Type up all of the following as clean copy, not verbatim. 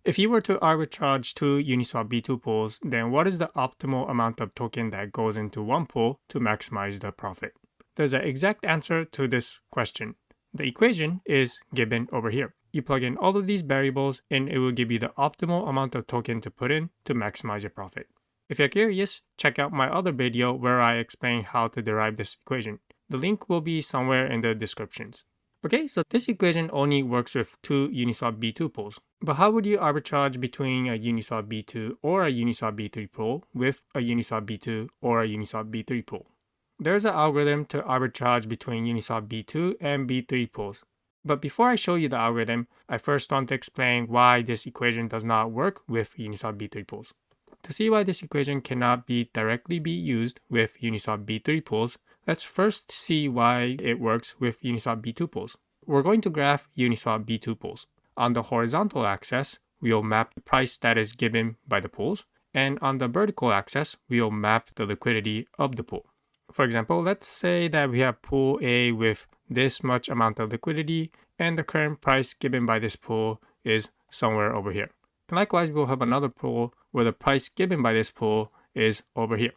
If you were to arbitrage two Uniswap V2 pools, then what is the optimal amount of token that goes into one pool to maximize the profit? There's an exact answer to this question. The equation is given over here. You plug in all of these variables and it will give you the optimal amount of token to put in to maximize your profit. If you're curious, check out my other video where I explain how to derive this equation. The link will be somewhere in the descriptions. Okay, so this equation only works with two Uniswap V2 pools. But how would you arbitrage between a Uniswap V2 or a Uniswap V3 pool with a Uniswap V2 or a Uniswap V3 pool? There's an algorithm to arbitrage between Uniswap V2 and V3 pools. But before I show you the algorithm, I first want to explain why this equation does not work with Uniswap V3 pools. To see why this equation cannot directly be used with Uniswap V3 pools, let's first see why it works with Uniswap V2 pools. We're going to graph Uniswap V2 pools. On the horizontal axis, we'll map the price that is given by the pools, and on the vertical axis, we'll map the liquidity of the pool. For example, let's say that we have pool A with this much amount of liquidity, and the current price given by this pool is somewhere over here. And likewise, we'll have another pool where the price given by this pool is over here.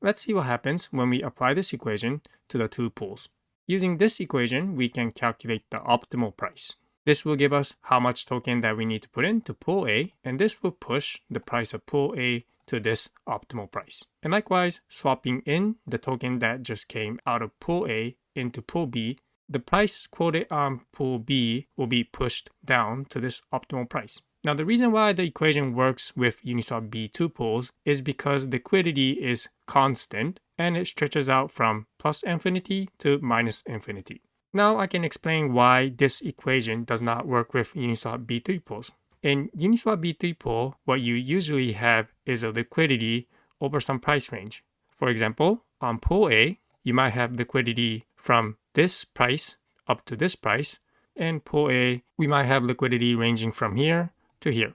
Let's see what happens when we apply this equation to the two pools. Using this equation, we can calculate the optimal price. This will give us how much token that we need to put into pool A, and this will push the price of pool A to this optimal price. And likewise, swapping in the token that just came out of pool A into pool B, the price quoted on pool B will be pushed down to this optimal price. Now, the reason why the equation works with Uniswap V2 pools is because liquidity is constant and it stretches out from plus infinity to minus infinity. Now I can explain why this equation does not work with Uniswap V3 pools. In Uniswap V3 pool, what you usually have is a liquidity over some price range. For example, on pool A, you might have liquidity from this price up to this price, and pool A, we might have liquidity ranging from here to here.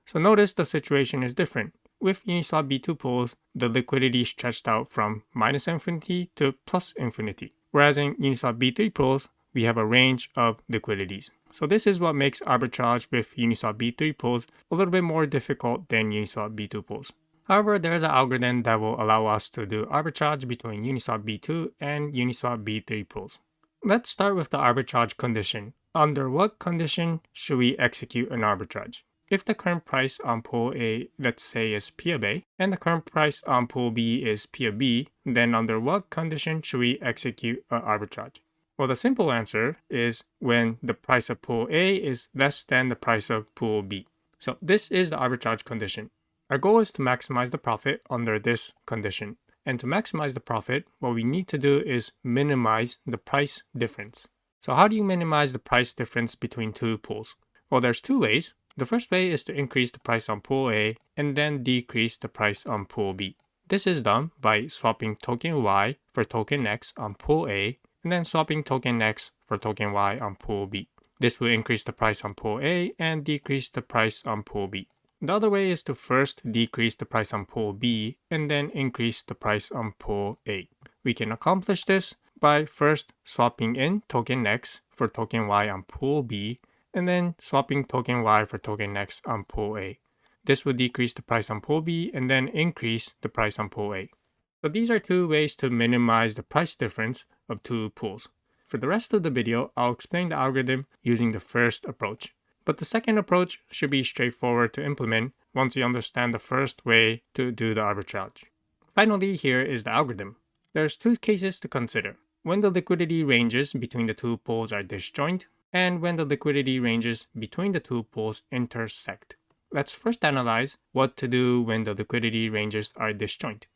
So notice the situation is different. With Uniswap V2 pools, the liquidity stretched out from minus infinity to plus infinity. Whereas in Uniswap V3 pools, we have a range of liquidities. So this is what makes arbitrage with Uniswap V3 pools a little bit more difficult than Uniswap V2 pools. However, there is an algorithm that will allow us to do arbitrage between Uniswap V2 and Uniswap V3 pools. Let's start with the arbitrage condition. Under what condition should we execute an arbitrage? If the current price on pool A, let's say, is P of A, and the current price on pool B is P of B, then under what condition should we execute an arbitrage? Well, the simple answer is when the price of pool A is less than the price of pool B. So this is the arbitrage condition. Our goal is to maximize the profit under this condition. And to maximize the profit, what we need to do is minimize the price difference. So how do you minimize the price difference between two pools? Well, there's two ways. The first way is to increase the price on pool A and then decrease the price on pool B. This is done by swapping token Y for token X on pool A and then swapping token X for token Y on pool B. This will increase the price on pool A and decrease the price on pool B. The other way is to first decrease the price on pool B and then increase the price on pool A. We can accomplish this by first swapping in token X for token Y on pool B and then swapping token Y for token X on pool A. This will decrease the price on pool B and then increase the price on pool A. So these are two ways to minimize the price difference of two pools. For the rest of the video, I'll explain the algorithm using the first approach. But the second approach should be straightforward to implement once you understand the first way to do the arbitrage. Finally, here is the algorithm. There's two cases to consider. When the liquidity ranges between the two pools are disjoint, and when the liquidity ranges between the two pools intersect. Let's first analyze what to do when the liquidity ranges are disjoint.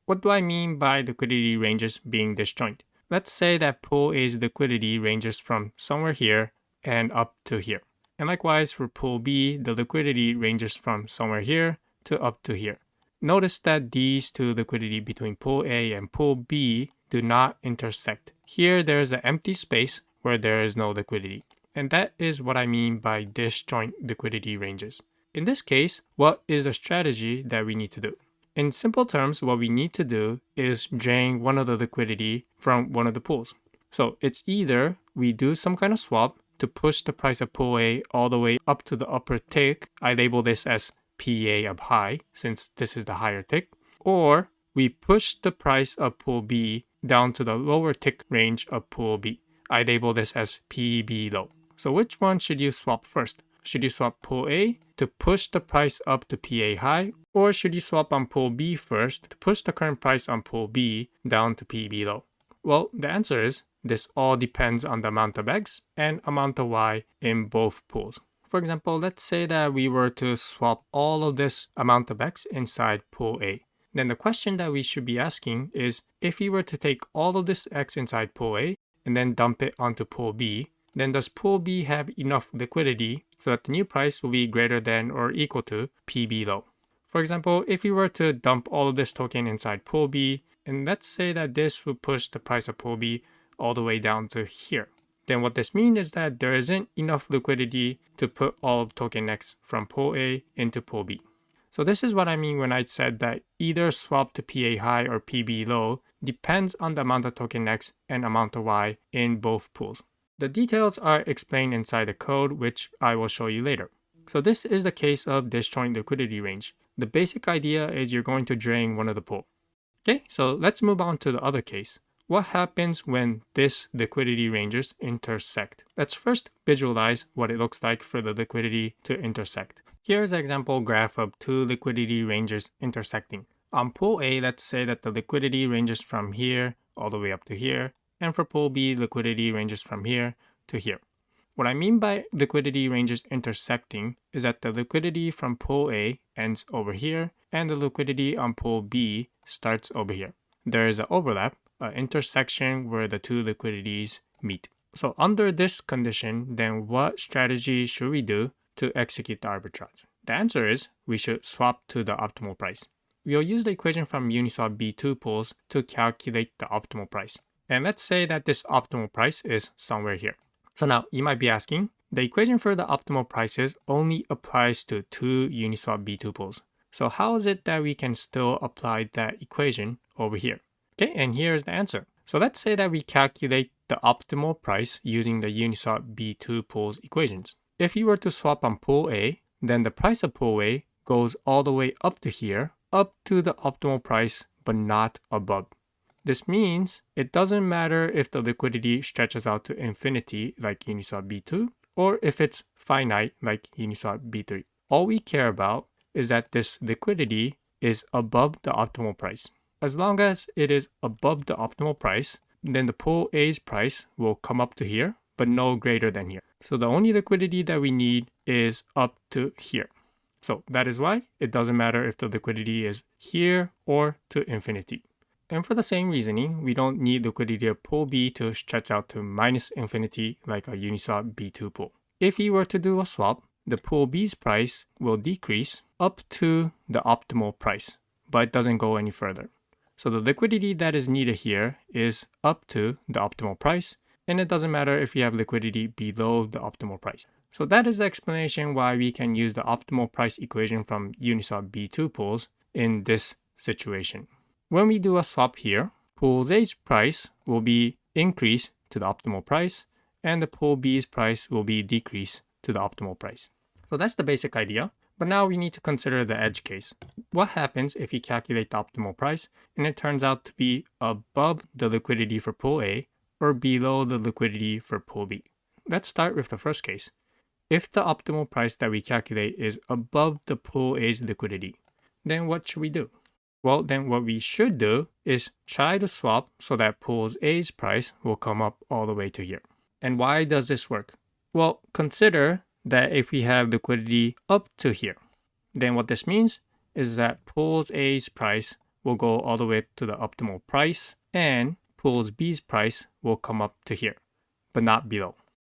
What do I mean by liquidity ranges being disjoint? Let's say that pool A's liquidity ranges from somewhere here and up to here. And likewise for pool B, the liquidity ranges from somewhere here to up to here. Notice that these two liquidity between pool A and pool B do not intersect. Here there is an empty space where there is no liquidity. And that is what I mean by disjoint liquidity ranges. In this case, what is the strategy that we need to do? In simple terms, what we need to do is drain one of the liquidity from one of the pools. So it's either we do some kind of swap to push the price of pool A all the way up to the upper tick. I label this as PA of high since this is the higher tick. Or we push the price of pool B down to the lower tick range of pool B. I label this as PB low. So which one should you swap first? Should you swap pool A to push the price up to PA high? Or should you swap on pool B first to push the current price on pool B down to PB low? Well, the answer is this all depends on the amount of X and amount of Y in both pools. For example, let's say that we were to swap all of this amount of X inside pool A. Then the question that we should be asking is, if we were to take all of this X inside pool A and then dump it onto pool B, then does pool B have enough liquidity so that the new price will be greater than or equal to PB low? For example, if we were to dump all of this token inside pool B, and let's say that this would push the price of pool B all the way down to here, then what this means is that there isn't enough liquidity to put all of token X from pool A into pool B. So this is what I mean when I said that either swap to PA high or PB low depends on the amount of token X and amount of Y in both pools. The details are explained inside the code, which I will show you later. So this is the case of disjoint liquidity range. The basic idea is you're going to drain one of the pool. Okay, so let's move on to the other case. What happens when this liquidity ranges intersect? Let's first visualize what it looks like for the liquidity to intersect. Here's an example graph of two liquidity ranges intersecting. On pool A, let's say that the liquidity ranges from here all the way up to here, and for pool B, liquidity ranges from here to here. What I mean by liquidity ranges intersecting is that the liquidity from pool A ends over here, and the liquidity on pool B starts over here. There is an overlap, an intersection where the two liquidities meet. So under this condition, then what strategy should we do to execute the arbitrage? The answer is we should swap to the optimal price. We'll use the equation from Uniswap V2 pools to calculate the optimal price. And let's say that this optimal price is somewhere here. So now you might be asking, the equation for the optimal prices only applies to two Uniswap V2 pools. So how is it that we can still apply that equation over here? Okay, and here's the answer. So let's say that we calculate the optimal price using the Uniswap V2 pools equations. If you were to swap on pool A, then the price of pool A goes all the way up to here, up to the optimal price, but not above. This means it doesn't matter if the liquidity stretches out to infinity like Uniswap V2 or if it's finite like Uniswap V3. All we care about is that this liquidity is above the optimal price. As long as it is above the optimal price, then the pool A's price will come up to here, but no greater than here. So the only liquidity that we need is up to here. So that is why it doesn't matter if the liquidity is here or to infinity. And for the same reasoning, we don't need liquidity of pool B to stretch out to minus infinity like a Uniswap V2 pool. If you were to do a swap, the pool B's price will decrease up to the optimal price, but it doesn't go any further. So the liquidity that is needed here is up to the optimal price, and it doesn't matter if you have liquidity below the optimal price. So that is the explanation why we can use the optimal price equation from Uniswap V2 pools in this situation. When we do a swap here, pool A's price will be increased to the optimal price, and the pool B's price will be decreased to the optimal price. So that's the basic idea. But now we need to consider the edge case. What happens if we calculate the optimal price and it turns out to be above the liquidity for pool A or below the liquidity for pool B? Let's start with the first case. If the optimal price that we calculate is above the pool A's liquidity, then what should we do? Well, then what we should do is try to swap so that pool A's price will come up all the way to here. And why does this work? Well, consider that if we have liquidity up to here, then what this means is that pool A's price will go all the way to the optimal price and pool B's price will come up to here, but not below.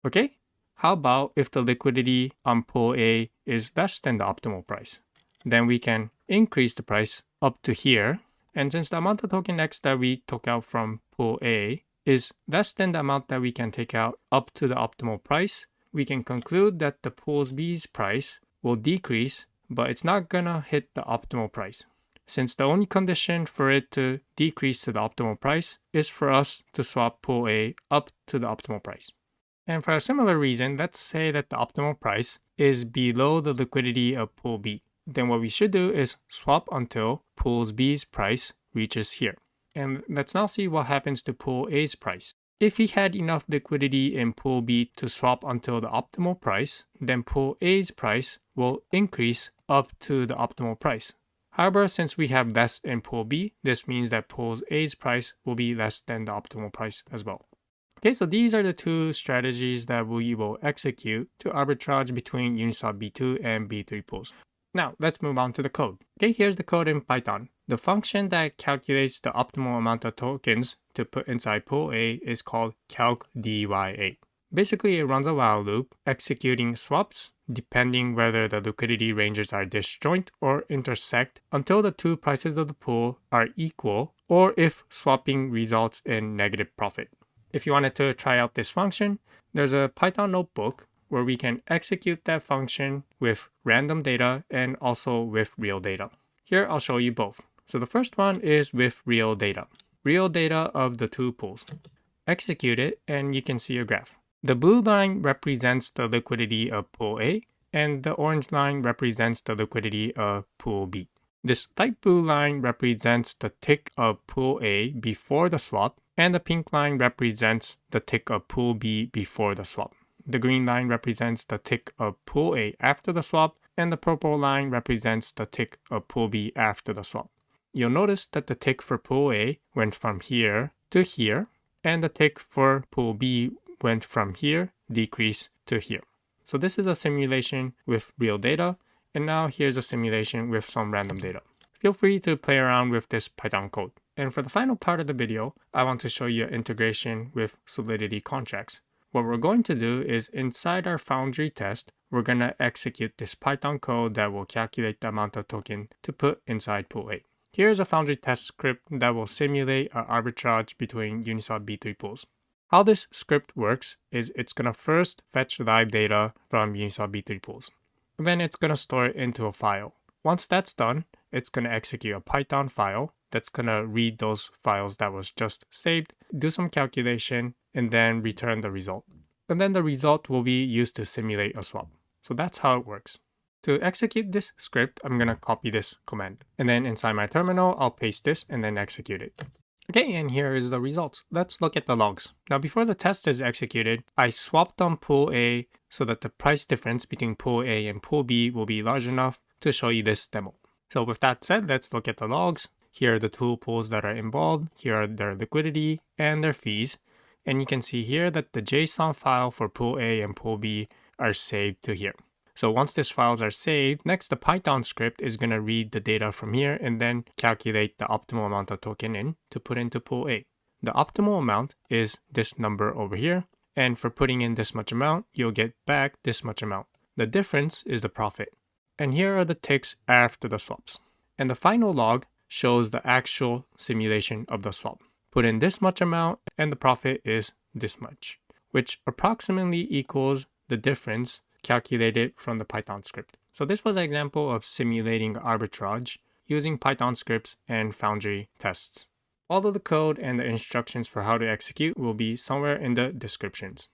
Okay? How about if the liquidity on pool A is less than the optimal price? Then we can increase the price up to here. And since the amount of token X that we took out from pool A is less than the amount that we can take out up to the optimal price, we can conclude that the pool B's price will decrease, but it's not gonna hit the optimal price. Since the only condition for it to decrease to the optimal price is for us to swap pool A up to the optimal price. And for a similar reason, let's say that the optimal price is below the liquidity of pool B. Then what we should do is swap until pool B's price reaches here. And let's now see what happens to pool A's price. If we had enough liquidity in pool B to swap until the optimal price, then pool A's price will increase up to the optimal price. However, since we have less in pool B, this means that pool A's price will be less than the optimal price as well. Okay, so these are the two strategies that we will execute to arbitrage between Uniswap V2 and V3 pools. Now, let's move on to the code. Okay, here's the code in Python. The function that calculates the optimal amount of tokens to put inside pool A is called calc_dya. Basically, it runs a while loop, executing swaps depending whether the liquidity ranges are disjoint or intersect until the two prices of the pool are equal or if swapping results in negative profit. If you wanted to try out this function, there's a Python notebook where we can execute that function with random data and also with real data. Here, I'll show you both. So the first one is with real data of the two pools. Execute it and you can see a graph. The blue line represents the liquidity of pool A and the orange line represents the liquidity of pool B. This light blue line represents the tick of pool A before the swap, and the pink line represents the tick of pool B before the swap. The green line represents the tick of pool A after the swap, and the purple line represents the tick of pool B after the swap. You'll notice that the tick for pool A went from here to here, and the tick for pool B went from here, decrease to here. So this is a simulation with real data, and now here's a simulation with some random data. Feel free to play around with this Python code. And for the final part of the video, I want to show you integration with Solidity contracts. What we're going to do is inside our Foundry test, we're going to execute this Python code that will calculate the amount of token to put inside pool A. Here's a Foundry test script that will simulate an arbitrage between Uniswap V3 pools. How this script works is it's going to first fetch live data from Uniswap V3 pools. Then it's going to store it into a file. Once that's done, it's going to execute a Python file that's going to read those files that was just saved, do some calculation, and then return the result. And then the result will be used to simulate a swap. So that's how it works. To execute this script, I'm going to copy this command. And then inside my terminal, I'll paste this and then execute it. Okay, and here is the results. Let's look at the logs. Now, before the test is executed, I swapped on pool A so that the price difference between pool A and pool B will be large enough to show you this demo. So with that said, let's look at the logs. Here are the two pools that are involved. Here are their liquidity and their fees. And you can see here that the JSON file for pool A and pool B are saved to here. So once these files are saved, next the Python script is going to read the data from here and then calculate the optimal amount of token in to put into pool A. The optimal amount is this number over here. And for putting in this much amount, you'll get back this much amount. The difference is the profit. And here are the ticks after the swaps. And the final log shows the actual simulation of the swap. Put in this much amount and the profit is this much, which approximately equals the difference calculated from the Python script. So this was an example of simulating arbitrage using Python scripts and Foundry tests. All of the code and the instructions for how to execute will be somewhere in the descriptions.